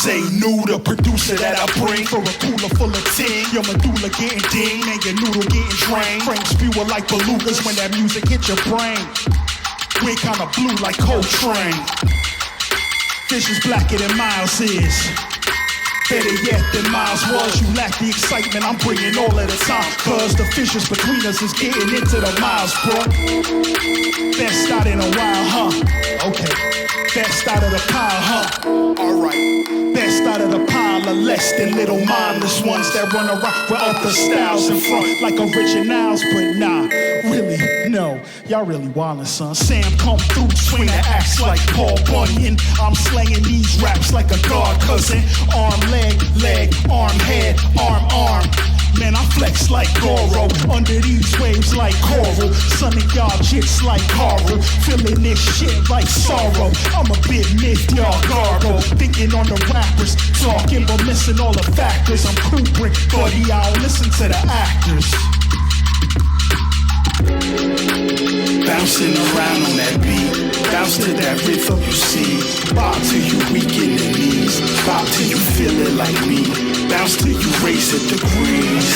SENU, the producer that I bring for a cooler full of tin. Your medulla getting dinged and your noodle getting drained. Frames fewer like belugas when that music hit your brain. We're kinda blue like Coltrane. Vision's blacker than Miles is. Better yet than Miles was. You lack the excitement I'm bringing all of the time. Cause the fissures between us is getting into the miles, bro. Best out in a while, huh? Okay. Best out of the pile, huh? Alright. Best out of the pile of less than little mindless ones that run around with other styles in front like originals. But nah, really, no. Y'all really wildin', son. Sam come through, swing the axe like Paul Bunyan. I'm slanging these raps like a god cousin. Arm, leg, arm, head, arm. Man, I flex like Goro, under these waves like coral. Son of y'all jits like Carl, feeling this shit like sorrow. I'm a bit miffed, y'all gargle, thinking on the rappers, talking but missing all the factors. I'm Kubrick, buddy, I don't listen to the actors. Bouncing around on that beat, bounce to that rhythm you see. Bob till you weak in the knees, bob till you feel it like me. Bounce till you raise the degrees.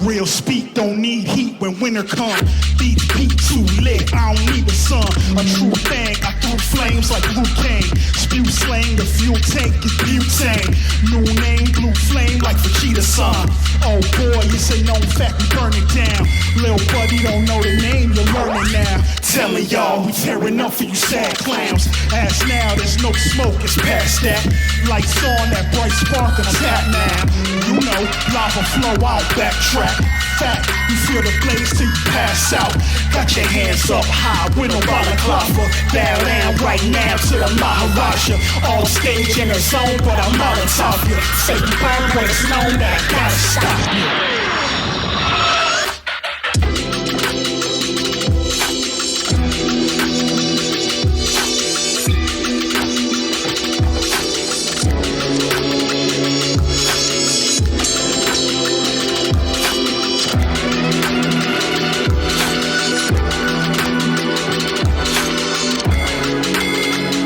Real speak don't need heat when winter come. Beats peak too lit, I don't need the sun. A true thing, I threw flames like Luke Kane. Spew slang, the fuel tank is butane. New name, blue flame like Vegeta son. Oh boy, you say no fact, we burn it down. Lil buddy don't know the name, you're learning now. Telling y'all we tearing up for you sad clowns. As now there's no smoke, it's past that. Lights on, that bright spark and I'm tap now. You know, lava flow, I'll backtrack. Fact, you feel the blaze till you pass out. Got your hands up high with no balaclava. Bow down right now to the Maharaja. All stage in the zone, but I'm out on top of you. Say you burn, but it's known that I gotta stop you.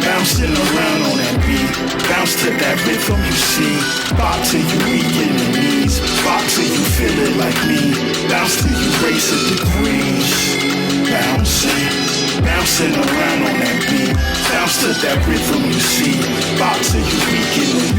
Bouncing around on that beat, bounce to that rhythm you see. Bob till you weak in the knees, bob till you feel it like me. Bounce till you raise the degrees. Bouncing around on that beat, bounce to that rhythm you see. Bob till you weak in the